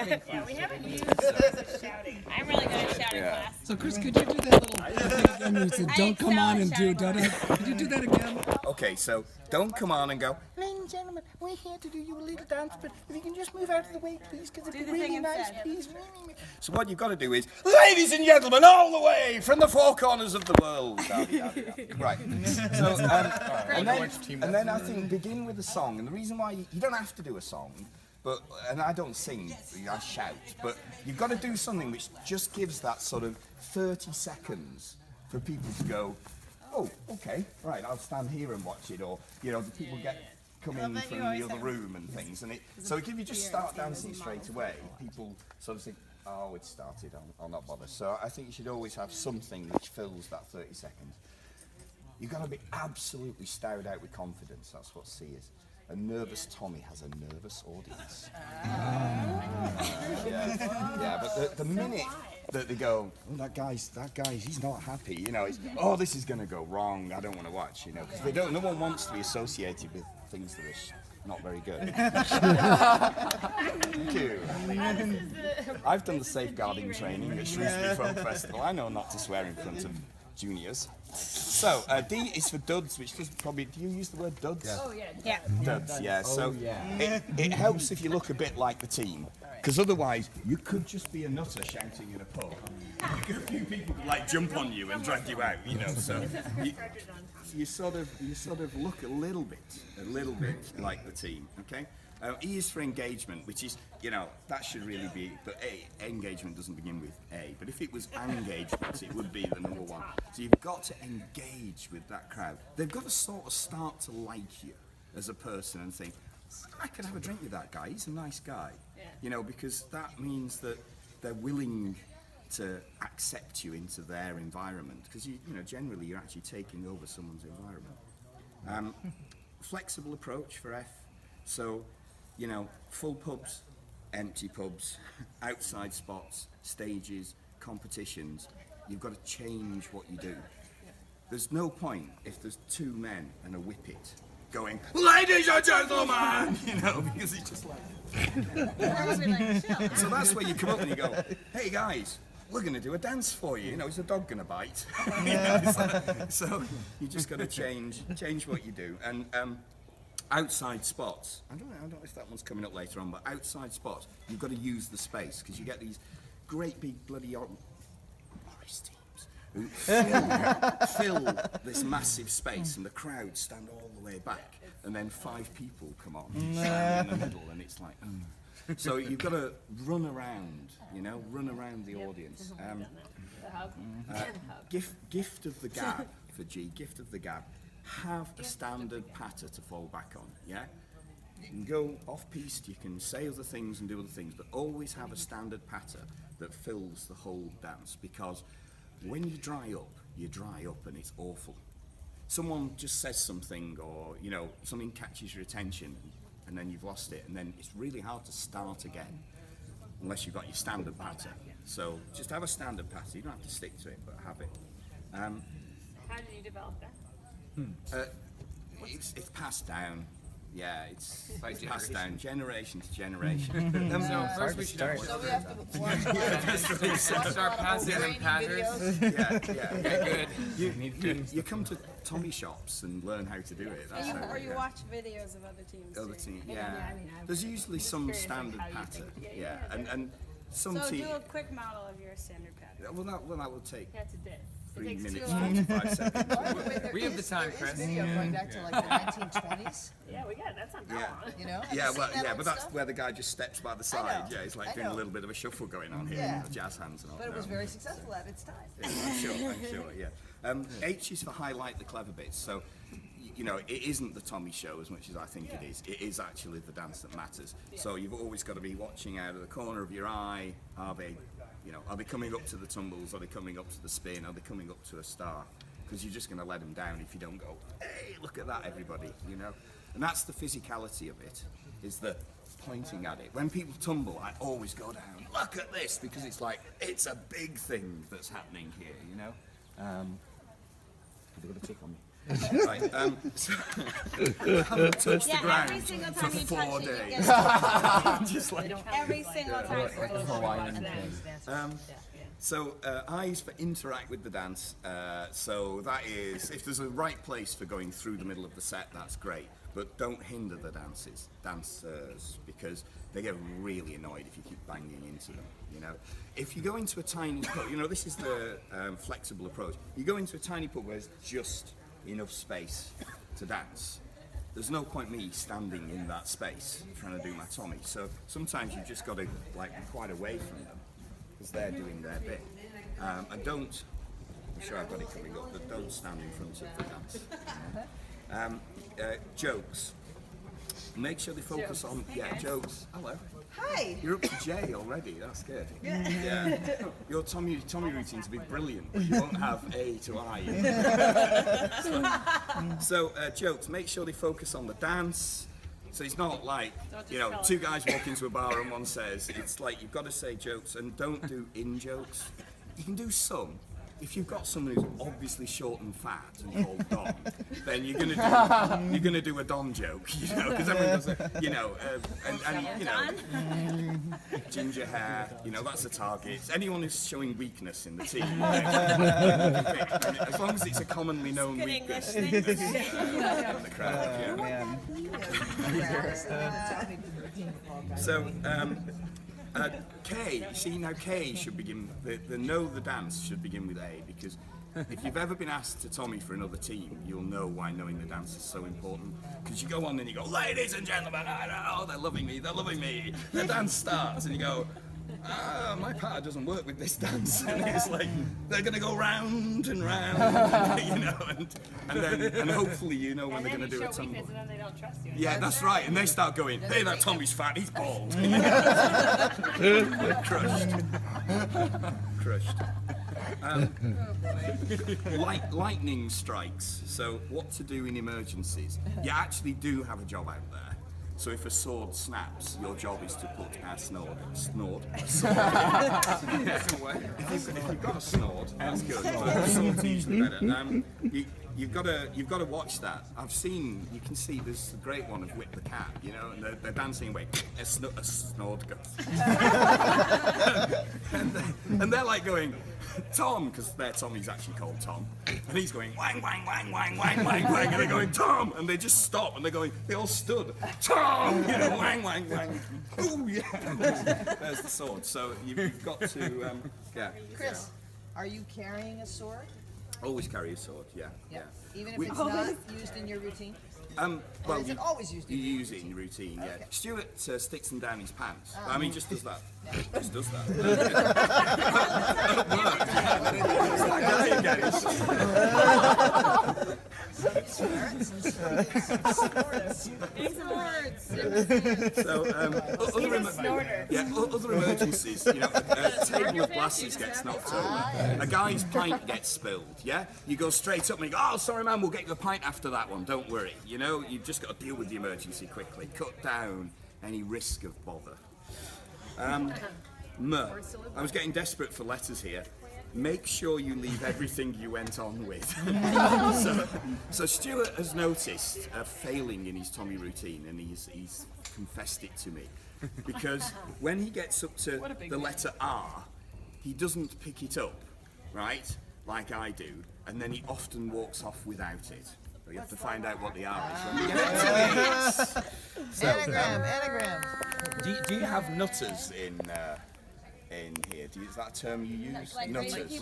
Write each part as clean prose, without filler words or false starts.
Yeah, we haven't used the shouting. I'm really good at shouting class. So Chris, could you do that little thing again where you said, don't come on and do da-da? Could you do that again? Okay, so don't come on and go, ladies and gentlemen, we're here to do you a little dance, but if you can just move out of the way, please, because it's really nice, please. So what you've got to do is, ladies and gentlemen, all the way from the four corners of the world. Right. So, and then I think begin with a song, and the reason why you don't have to do a song, and I don't sing, I shout, but you've got to do something which just gives that sort of 30 seconds for people to go, oh, okay, right, I'll stand here and watch it, or, you know, the people come in from the other room and things, and so if you just start dancing straight away, people sort of think, oh, it started, I'll not bother. So I think you should always have something which fills that 30 seconds. You've got to be absolutely stowed out with confidence, that's what C is. A nervous Tommy has a nervous audience. Yeah, but the minute that they go, oh, that guy's, he's not happy, you know, it's, oh, this is going to go wrong, I don't want to watch, you know, because no one wants to be associated with things that are not very good. Thank you. I've done the safeguarding training at Shrewsbury Folk Festival. I know not to swear in front of juniors. So, D is for duds, which does probably, do you use the word duds? Yeah. Oh, yeah. Duds, yeah. So, it helps if you look a bit like the team, because otherwise, you could just be a nutter shouting in a pub. A few people could, like, jump on you and drag you out, you know, so you sort of look a little bit like the team, okay? E is for engagement, which is, you know, that should really be, but engagement doesn't begin with A, but if it was engagement, it would be the number one. So you've got to engage with that crowd. They've got to sort of start to like you as a person and think, I could have a drink with that guy, he's a nice guy. You know, because that means that they're willing to accept you into their environment, because you know, generally you're actually taking over someone's environment. Flexible approach for F. So, you know, full pubs, empty pubs, outside spots, stages, competitions, you've got to change what you do. There's no point if there's two men and a whippet going, ladies and gentlemen, you know, because it's just like, so that's where you come up and you go, hey guys, we're going to do a dance for you. You know, is the dog going to bite? You know, so you just got to change what you do. And outside spots, I don't know if that one's coming up later on, but outside spots, you've got to use the space, because you get these great big bloody Morris teams who fill this massive space, and the crowd stand all the way back, and then 5 people come on in the middle, and it's like, so you've got to run around, you know, run around the audience. Gift of the gab for G, gift of the gab. Have a standard patter to fall back on, yeah? You can go off-piste, you can say other things and do other things, but always have a standard patter that fills the whole dance, because when you dry up and it's awful. Someone just says something, or, you know, something catches your attention, and then you've lost it, and then it's really hard to start again, unless you've got your standard patter. So just have a standard patter, you don't have to stick to it, but have it. How did you develop that? It's passed down. Yeah, it's passed down generation to generation. So first we should start passing them patterns. Yeah. You come to Tommy shops and learn how to do it. That's Or you watch videos of other teams. Other teams, yeah. There's usually some standard pattern. Yeah, and some So team. do a quick model of your standard pattern. Well, that will take That's a diss. 3 minutes, 45 seconds. We have the time, Chris. Video going back to like the 1920s. Yeah, we got it. That's not that long. You know? But that's where the guy just steps by the side. Yeah, he's like I doing a know. little bit of a shuffle going on here, Yeah. with the jazz hands and all. But it was very successful at its time. Yeah, I'm sure, yeah. H is for highlight the clever bits. So, you know, it isn't the Tommy show as much as I think it is. It is actually the dance that matters. So you've always got to be watching out of the corner of your eye. Are they coming up to the tumbles? Are they coming up to the spin? Are they coming up to a star? Because you're just going to let them down if you don't go, hey, look at that, everybody, you know? And that's the physicality of it, is the pointing at it. When people tumble, I always go down, look at this, because it's like, it's a big thing that's happening here, you know? Have they got a tick on me? Right, so I haven't touched the Yeah, ground every single for time you 4 touch it, you days. get Just like, every single time. so eyes for interact with the dance. So that is, if there's a right place for going through the middle of the set, that's great. But don't hinder the dancers, because they get really annoyed if you keep banging into them. You know, if you go into a tiny pub, you know, this is the flexible approach. You go into a tiny pub where there's just enough space to dance. There's no point me standing in that space trying to do my Tommy. So sometimes you've just got to like be quite away from them because they're doing their bit. And don't, I'm sure I've got it coming up, but don't stand in front of the dance. Jokes. Make sure they focus on jokes. Hello. Hi. You're up to J already. That's good. Yeah. Your Tommy routine to be brilliant, but you won't have A to I. So jokes. Make sure they focus on the dance. So it's not like, you know, two guys walk into a bar and one says. It's like you've got to say jokes and don't do in jokes. You can do some. If you've got someone who's obviously short and fat and called Don, then you're gonna do a Don joke, you know, because everyone does it, you know, and you know, ginger hair, you know, that's the target. Anyone who's showing weakness in the team, as long as it's a commonly known Good weakness English in the crowd. Yeah. So. K, see now K should begin, the know the dance should begin with A, because if you've ever been asked to Tommy for another team, you'll know why knowing the dance is so important. Because you go on and you go, ladies and gentlemen, oh, they're loving me, the dance starts, and you go, my partner doesn't work with this dance, and it's like they're gonna go round and round, you know, and hopefully you know when they're gonna do a tumble. And then they don't trust you. Yeah, that's right, and they start going, hey, that Tommy's fat, he's bald. Crushed. Lightning strikes. So what to do in emergencies? You actually do have a job out there. So if a sword snaps, your job is to put a sword. If you've got a snord, that's good. But sword's usually better. You've got to watch that. You can see there's a great one of Whip the Cat, you know, and they're dancing away. A snord goes. and they're like going, Tom, because their Tommy's actually called Tom, and he's going wang wang wang wang wang wang wang, and they're going Tom, and they just stop and they're going, they all stood, Tom, you know, wang wang wang. Ooh yeah, there's the sword. So you've got to Chris, are you carrying a sword? always carry a sword. Yeah. Even if it's not used in your routine? Well, is it always used in you your use it in your routine, yeah. Okay. Stuart sticks them down his pants. I mean, just does that. Just does that. So, other emergencies, you know, a table of glasses gets knocked over, a guy's pint gets spilled, yeah? You go straight up and you go, oh, sorry man, we'll get you a pint after that one, don't worry. You know, you've just got to deal with the emergency quickly, cut down any risk of bother. I was getting desperate for letters here. Make sure you leave everything you went on with. So Stuart has noticed a failing in his Tommy routine, and he's confessed it to me. Because when he gets up to the letter R, he doesn't pick it up, right, like I do, and then he often walks off without it. So you have to find out what the R is when we get to it. So, Anagram. do you have nutters in here? Is that a term you use? Like nutters.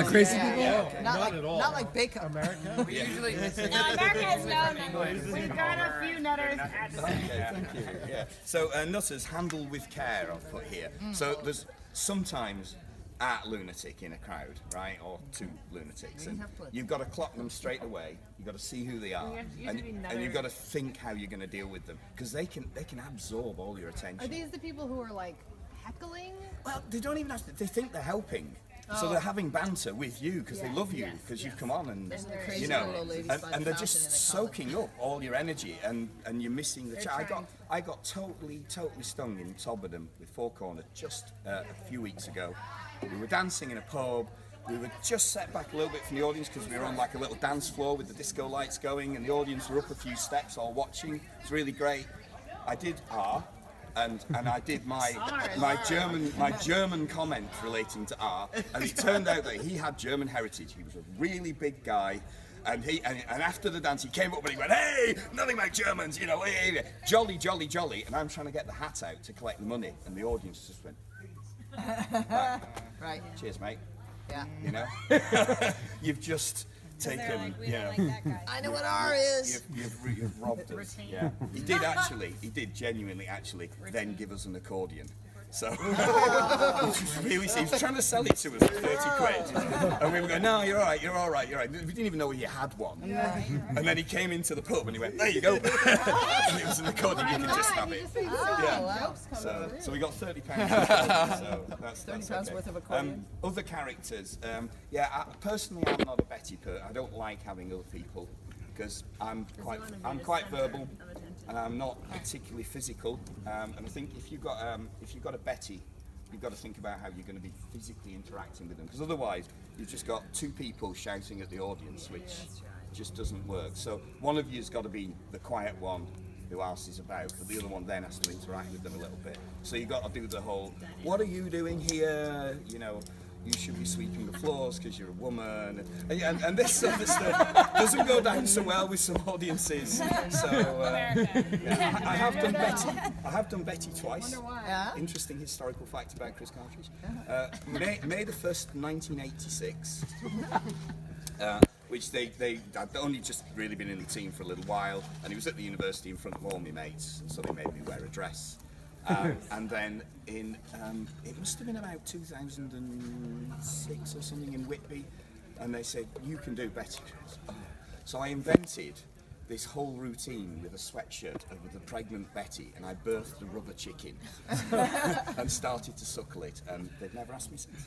Crazy people? Not at all. Not like bacon. America? We usually No, America has no numbers. We've got a few nutters at the Okay, thank you. Yeah. So nutters, handle with care, I've put here. So there's sometimes a lunatic in a crowd, right, or two lunatics, and you've got to clock them straight away. You've got to see who they are, and you've got to think how you're going to deal with them, because they can absorb all your attention. Are these the people who are like heckling? Well, they don't even have to. They think they're helping. So they're having banter with you because they love you, because you've come on and you know, and they're just soaking up all your energy, and you're missing the chat. I got totally stung in Tobberden with Four Corner just a few weeks ago. We were dancing in a pub, we were just set back a little bit from the audience because we were on like a little dance floor with the disco lights going, and the audience were up a few steps all watching. It's really great. I did R, and I did my German comment relating to R, and it turned out that he had German heritage. He was a really big guy. And after the dance, he came up and he went, "Hey, nothing like Germans, you know, hey, jolly, jolly, jolly." And I'm trying to get the hat out to collect the money, and the audience just went, Right. "Cheers, mate." Yeah. You know, you've just They're taken, like, we you don't know, like that guy. I know what R is. you've robbed us. Yeah, he did genuinely actually then give us an accordion. So, which was really, he was trying to sell it to us at 30 quid. And we were going, "No, you're all right, you're all right, you're all right." We didn't even know he had one. And then he came into the pub and he went, "There you go." And it was an accordion, you could just have it. Yeah. So we got £30. So that's £30 okay. worth of accordion. Other characters, personally I'm not a Betty per. I don't like having other people because I'm quite verbal. And I'm not particularly physical, and I think if you've got a Betty, you've got to think about how you're going to be physically interacting with them, because otherwise you've just got two people shouting at the audience, which just doesn't work. So one of you's got to be the quiet one who asks about, but the other one then has to interact with them a little bit. So you've got to do the whole, "What are you doing here?" You know, "You should be sweeping the floors because you're a woman," and this sort of stuff doesn't go down so well with some audiences. So I have done Betty twice. Yeah. Interesting historical fact about Chris Cartridge. May the 1st, 1986. Which they'd only just really been in the team for a little while, and he was at the university in front of all my mates, so they made me wear a dress. And then it must have been about 2006 or something in Whitby, and they said, "You can do Betty Chris." So I invented this whole routine with a sweatshirt over the pregnant Betty, and I birthed a rubber chicken and started to suckle it, and they've never asked me since.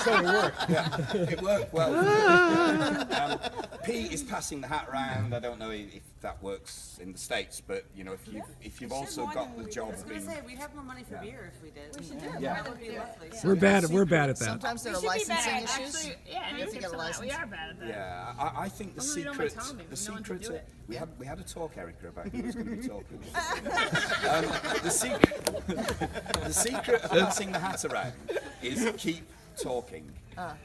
So it worked. Yeah, it worked well. P is passing the hat around. I don't know if that works in the States, but you know, if you've also got the job of being, We'd have more money for beer if we did. We should do. Yeah. That would be lovely. We're bad at that. Sometimes there are We should be better licensing at issues. actually, yeah, You have to get a license. we are bad at that. yeah, I think the Well, we don't secret, like Tommy. the We know when to secret, do it. we had a talk, Erica, about who was going to be talking. The secret of passing the hat around is keep talking.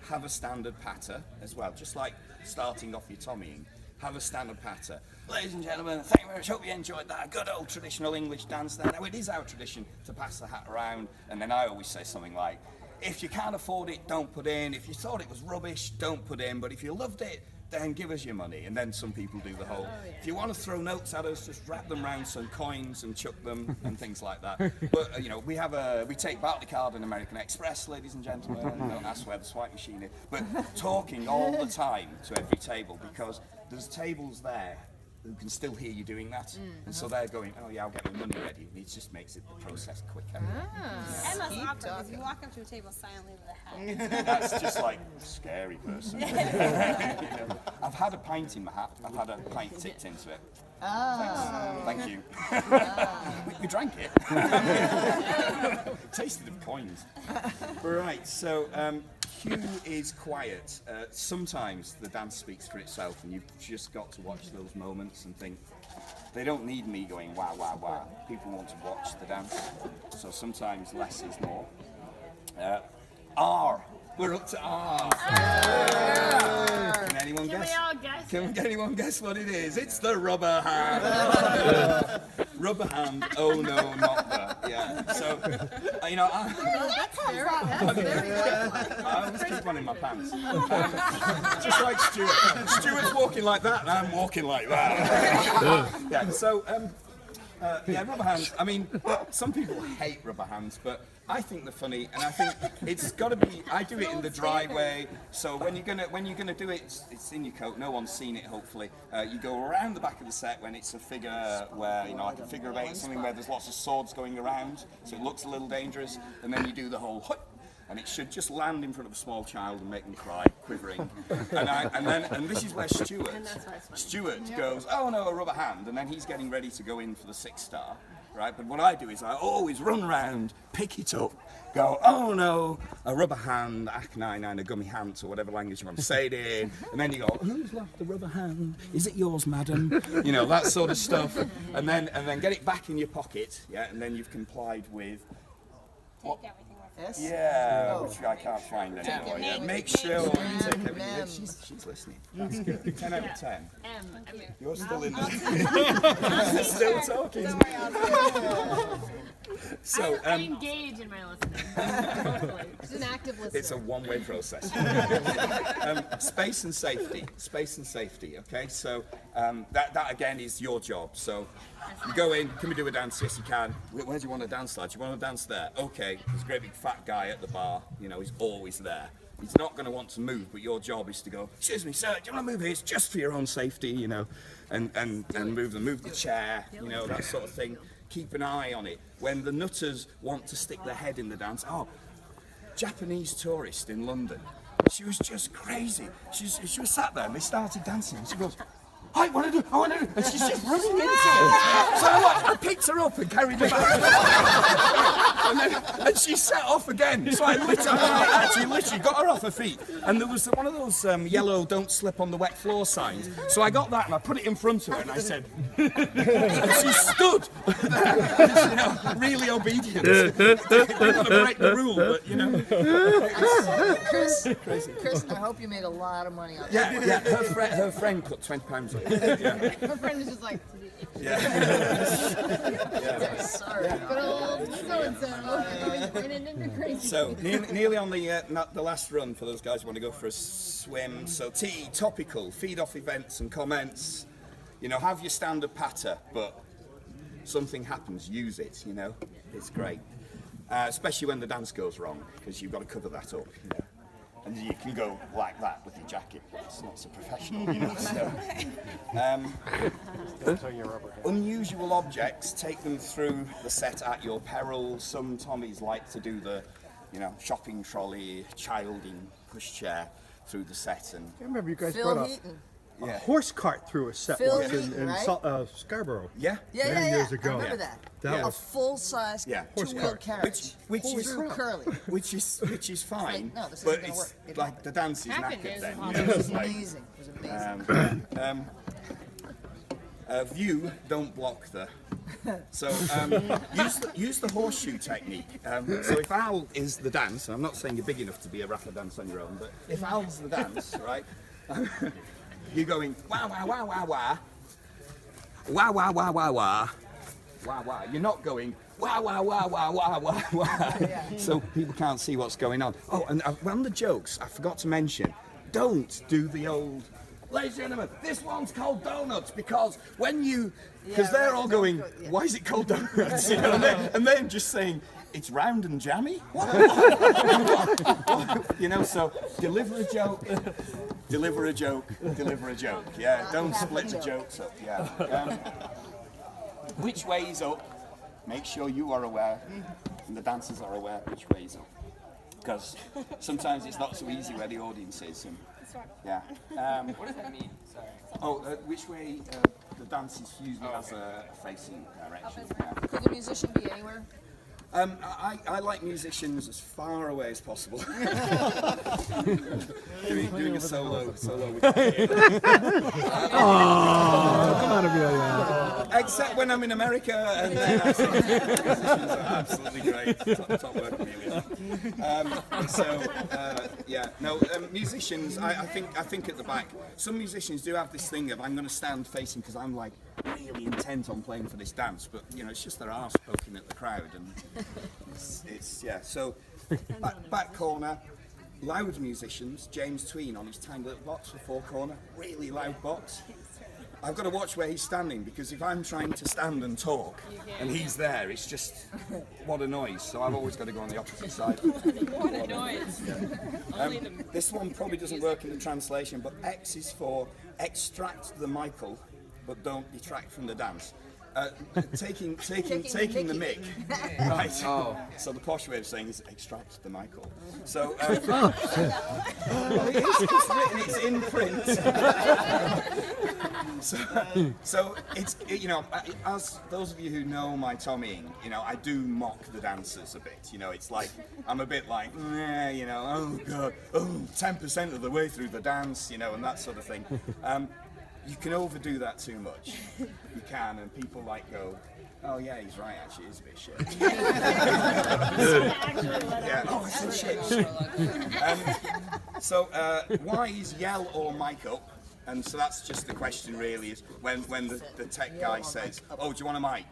Have a standard patter as well, just like starting off your Tommying. Have a standard patter. Ladies and gentlemen, thank you very much. Hope you enjoyed that good old traditional English dance there. Now, it is our tradition to pass the hat around, and then I always say something like, "If you can't afford it, don't put in. If you thought it was rubbish, don't put in. But if you loved it, then give us your money." And then some people do the whole, "If you want to throw notes at us, just wrap them around some coins and chuck them," and things like that. But you know, we take Barclaycard and American Express, ladies and gentlemen. Don't ask where the swipe machine is. But talking all the time to every table, because there's tables there who can still hear you doing that, and so they're going, "Oh yeah, I'll get my money ready." And it just makes it the process quicker. And that's awkward because you walk up to a table silently with a hat. That's just like a scary person. You know, I've had a pint in my hat. I've had a pint tipped into it. Thank you. We drank it. Tasted of coins. Right, so Hugh is quiet. Sometimes the dance speaks for itself, and you've just got to watch those moments and think, they don't need me going wah wah wah. People want to watch the dance. So sometimes less is more. R. We're up to R. Can anyone guess? we all guess Can anyone guess what it is? It's the rubber hand. Rubber hand. Oh no, not the. Yeah. So, you know, I always keep one in my pants. Just like Stuart. Stuart's walking like that, and I'm walking like that. Yeah. So, rubber hands. I mean, some people hate rubber hands, but I think they're funny, and I think it's got to be. I do it in the driveway, so when you're gonna do it, it's in your coat. No one's seen it. Hopefully, you go around the back of the set when it's a figure where like a figure of eight, something where there's lots of swords going around, so it looks a little dangerous, and then you do the whole. And it should just land in front of a small child and make them cry, quivering. And this is where Stuart goes, "Oh no, a rubber hand," and then he's getting ready to go in for the 6 star, right? But what I do is I always run around, pick it up, go, oh no, a rubber hand, Ac9, a gummy hand, or whatever language you want to say it in, and then you go, who's left the rubber hand? Is it yours, madam? You know, that sort of stuff, and then get it back in your pocket, yeah, and then you've complied with. Take everything with Yes? Yeah, which I can't find anymore. Yeah, make sure you take everything. Ma'am. She's listening. That's good. 10 out of 10. You're still in there. it. Still talking. So, I engage in my listening. Totally. She's an active listener. it's a one-way process. Space and safety. Space and safety. Okay, so that again is your job. So you go in. Can we do a dance? Yes, you can. Where do you want to dance, lad? Do you want to dance there? Okay. There's a great big fat guy at the bar. You know, he's always there. He's not going to want to move, but your job is to go, excuse me, sir, do you want to move here? It's just for your own safety, you know, and move the chair, you know, that sort of thing. Keep an eye on it. When the nutters want to stick their head in the dance, Japanese tourist in London, she was just crazy. She was sat there and they started dancing. And she goes, I want to do, and she's just running into it. So I picked her up and carried her back. and she set off again. So I literally got her off her feet. And there was one of those yellow "Don't slip on the wet floor" signs. So I got that and I put it in front of her and I said, and she stood there, you know, really obedient. Didn't want to break the rule, but you know. Chris, I hope you made a lot of money on that. Yeah. Her friend put £20 on it. Yeah. Her friend is just like, Sorry. good old so-and-so. Running into crazy. So nearly on the last run for those guys who want to go for a swim. So topical, feed off events and comments. You know, have your standard patter, but something happens, use it. You know, it's great, especially when the dance goes wrong because you've got to cover that up. You know? And you can go like that with your jacket, but it's not so professional, you know. So, unusual objects, take them through the set at your peril. Some Tommies like to do the, you know, shopping trolley, childing pushchair through the set, and I remember you guys Phil brought Heaton. a horse cart through a set Phil once Heaton, in right? Scarborough. yeah, Many years ago. I remember that. That A was- full-size horse two-wheel cart. carriage. which is through Curly. which is fine, no, this but isn't gonna it's work. like the dance is Happened, knackered is then. it? You know, It was it's like, amazing. It was amazing. view, don't block the. So use the horseshoe technique. So if Al is the dance, and I'm not saying you're big enough to be a rapper dance on your own, but if Al's the dance, right, you're going wah wah wah wah wah, wah wah wah wah wah, wah wah. You're not going wah wah wah wah wah wah wah. So people can't see what's going on. Oh, and on the jokes, I forgot to mention, don't do the old. Ladies and gentlemen, this one's called donuts because when you, because they're all going, why is it called donuts? You know, and then just saying, it's round and jammy? What? You know, so deliver a joke, deliver a joke, deliver a joke. Yeah, don't split the jokes up. Yeah. Which way is up? Make sure you are aware and the dancers are aware which way is up. Because sometimes it's not so easy where the audience is. And, yeah. What does that mean? Sorry. Which way the dance is usually has a facing direction. Yeah. Could the musician be anywhere? I like musicians as far away as possible. doing a solo with Come on, Amelia. except when I'm in America, and musicians are absolutely great. Top work, Amelia. Musicians. I think at the back, some musicians do have this thing of I'm going to stand facing because I'm like really intent on playing for this dance, but you know it's just their arse poking at the crowd, and it's yeah. So back corner. Loud musicians, James Tween on his tiny little box for four corner, really loud box. I've got to watch where he's standing because if I'm trying to stand and talk and he's there, it's just what a noise. So I've always got to go on the opposite side. What a noise. This one probably doesn't work in the translation, but X is for extract the Michael, but don't detract from the dance. taking the mic, right? Oh. So the posh way of saying is extract the Michael. So well, it's written, it's in print. So it's you know, as those of you who know my Tommying, you know, I do mock the dancers a bit. You know, it's like I'm a bit like, you know, oh god, 10% of the way through the dance, you know, and that sort of thing. You can overdo that too much. You can, and people like go, oh yeah, he's right. Actually, it's a bit shit. Yeah. Oh, it's a shit. So why is yell or mic up? And so that's just the question, really. Is when the tech guy says, oh, do you want a mic?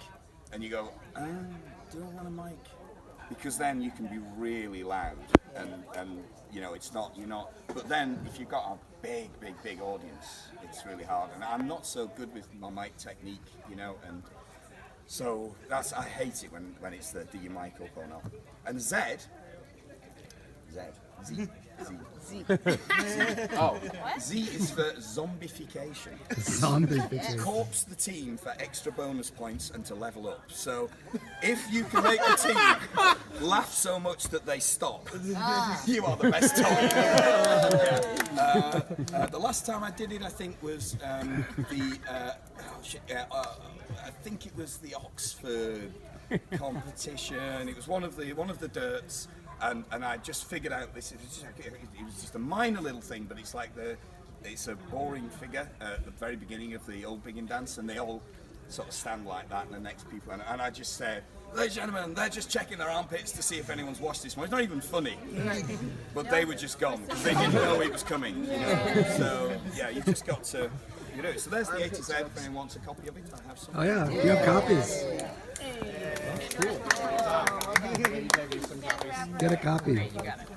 And you go, do I want a mic? Because then you can be really loud, and you know, it's not, you're not. But then if you've got a big audience, it's really hard. And I'm not so good with my mic technique, you know, and so that's, I hate it when it's the do you mic up or not. And Z. Oh. Z is for zombification. Zombification. Corpse the team for extra bonus points and to level up. So if you can make the team laugh so much that they stop, you are the best Tommy. The last time I did it, I think was I think it was the Oxford competition. It was one of the dirts. And I just figured out this. It was just a minor little thing, but it's like it's a boring figure at the very beginning of the old Biggin dance, and they all sort of stand like that, and the next people, and I just said, ladies and gentlemen, they're just checking their armpits to see if anyone's washed this one. It's not even funny, but they were just gone because they didn't know it was coming. You know? So yeah, you just got to do it. So there's the A to Z. If anyone wants a copy of it, I have some. Oh yeah, you have copies. Get a copy. You got it.